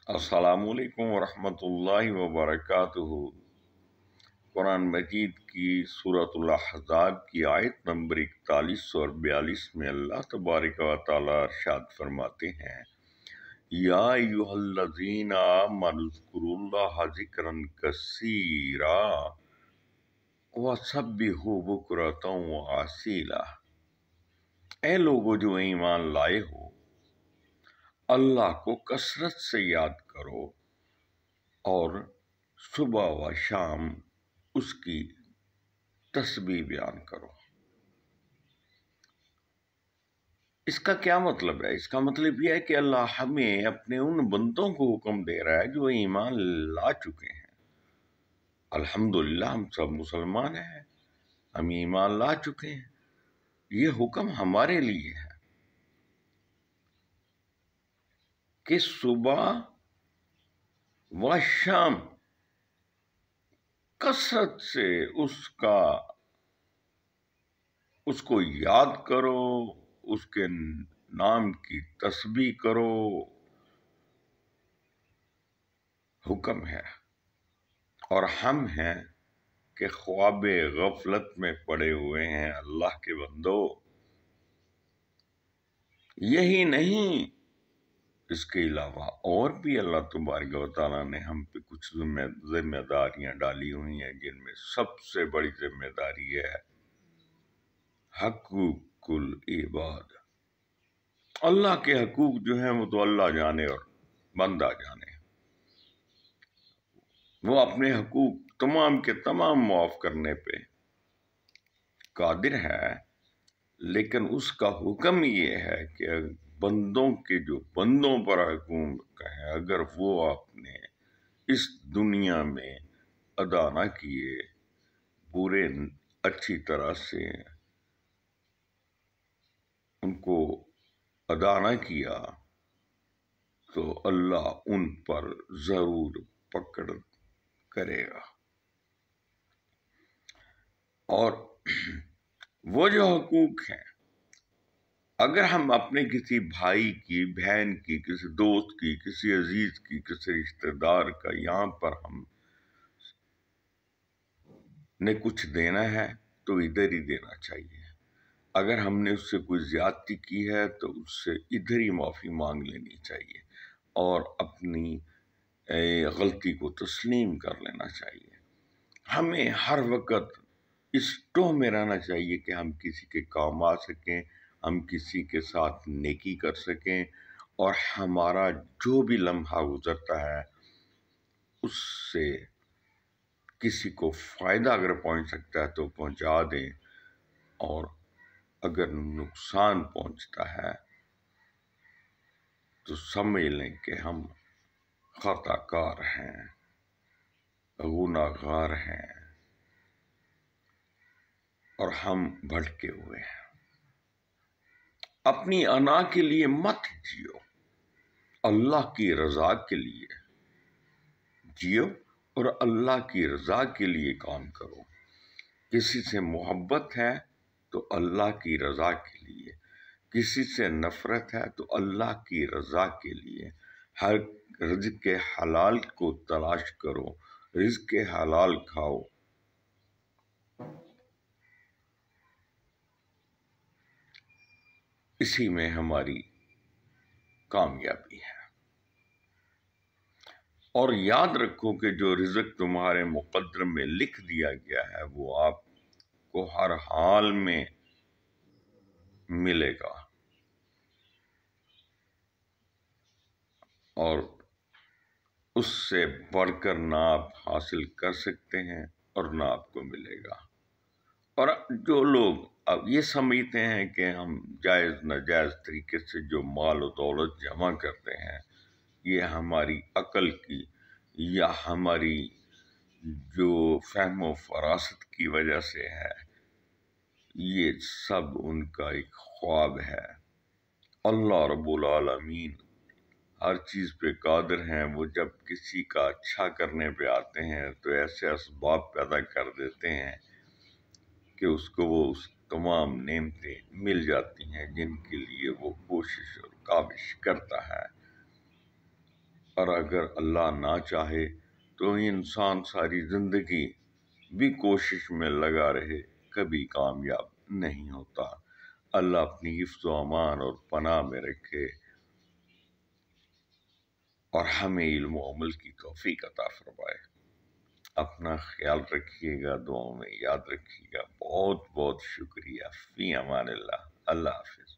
السلام علیکم ورحمۃ اللہ وبرکاتہ۔ قرآن مجید کی سورۃ الاحزاب کی آیت نمبر 41 اور 42 میں اللہ تبارک و تعالی ارشاد فرماتے ہیں، یا ایھا الذین آمنوا اذکروا اللہ ذکرا کثیرا وسبحوہ بکرۃ وأصیلا۔ اے لوگو جو ایمان لائے ہو، اللہ کو کثرت سے یاد کرو اور صبح و شام اس کی تسبیح بیان کرو۔ اس کا کیا مطلب ہے؟ اس کا مطلب یہ ہے کہ اللہ ہمیں اپنے ان بندوں کو حکم دے رہا ہے جو ایمان لا چکے ہیں۔ الحمدللہ ہم سب مسلمان ہیں، ہم ایمان لا چکے ہیں۔ یہ حکم ہمارے لیے ہے کہ صبح و شام کثرت سے اس کو یاد کرو، اس کے نام کی تسبیح کرو۔ حکم ہے، اور ہم ہیں کہ خواب غفلت میں پڑے ہوئے ہیں۔ اللہ کے بندو، یہی نہیں، اس کے علاوہ اور بھی اللہ تبارک و تعالیٰ نے ہم پہ کچھ ذمہ داریاں ڈالی ہوئی ہیں، جن میں سب سے بڑی ذمہ داری ہے حقوق العباد۔ اللہ کے حقوق جو ہیں وہ تو اللہ جانے اور بندہ جانے۔ وہ اپنے حقوق تمام کے تمام معاف کرنے پہ قادر ہے، لیکن اس کا حکم یہ ہے کہ بندوں کے جو بندوں پر حقوق ہیں، اگر وہ اپنے اس دنیا میں ادا نہ کیے، پورے اچھی طرح سے ان کو ادا نہ کیا، تو اللہ ان پر ضرور پکڑ کرے گا۔ اور وہ جو حقوق ہیں، اگر ہم اپنے کسی بھائی کی، بہن کی، کسی دوست کی، کسی عزیز کی، کسی رشتہ دار کا یہاں پر ہم نے کچھ دینا ہے تو ادھر ہی دینا چاہیے۔ اگر ہم نے اس سے کوئی زیادتی کی ہے تو اس سے ادھر ہی معافی مانگ لینی چاہیے اور اپنی غلطی کو تسلیم کر لینا چاہیے۔ ہمیں ہر وقت اس ٹوہ میں رہنا چاہیے کہ ہم کسی کے کام آ سکیں، ہم کسی کے ساتھ نیکی کر سکیں، اور ہمارا جو بھی لمحہ گزرتا ہے اس سے کسی کو فائدہ اگر پہنچ سکتا ہے تو پہنچا دیں، اور اگر نقصان پہنچتا ہے تو سمجھ لیں کہ ہم خطا کار ہیں، گناہ گار ہیں، اور ہم بھٹکے ہوئے ہیں۔ اپنی انا کے لیے مت جیو، اللہ کی رضا کے لیے جیو اور اللہ کی رضا کے لیے کام کرو۔ کسی سے محبت ہے تو اللہ کی رضا کے لیے، کسی سے نفرت ہے تو اللہ کی رضا کے لیے۔ ہر رزق کے حلال کو تلاش کرو، رزق کے حلال کھاؤ۔ اسی میں ہماری کامیابی ہے۔ اور یاد رکھو کہ جو رزق تمہارے مقدر میں لکھ دیا گیا ہے وہ آپ کو ہر حال میں ملے گا، اور اس سے بڑھ کر نہ آپ حاصل کر سکتے ہیں اور نہ آپ کو ملے گا۔ اور جو لوگ اب یہ سمجھتے ہیں کہ ہم جائز ناجائز طریقے سے جو مال و دولت جمع کرتے ہیں، یہ ہماری عقل کی یا ہماری جو فہم و فراست کی وجہ سے ہے، یہ سب ان کا ایک خواب ہے۔ اللہ رب العالمین ہر چیز پہ قادر ہیں۔ وہ جب کسی کا اچھا کرنے پہ آتے ہیں تو ایسے اسباب پیدا کر دیتے ہیں کہ اس کو وہ تمام نعمتیں مل جاتی ہیں جن کے لیے وہ کوشش اور کاوش کرتا ہے۔ اور اگر اللہ نہ چاہے تو انسان ساری زندگی بھی کوشش میں لگا رہے، کبھی کامیاب نہیں ہوتا۔ اللہ اپنی حفظ و امان اور پناہ میں رکھے اور ہمیں علم و عمل کی توفیق عطا فرمائے۔ اپنا خیال رکھیے گا، دعاؤں میں یاد رکھیے گا۔ بہت بہت شکریہ۔ فی امان اللہ۔ اللہ حافظ۔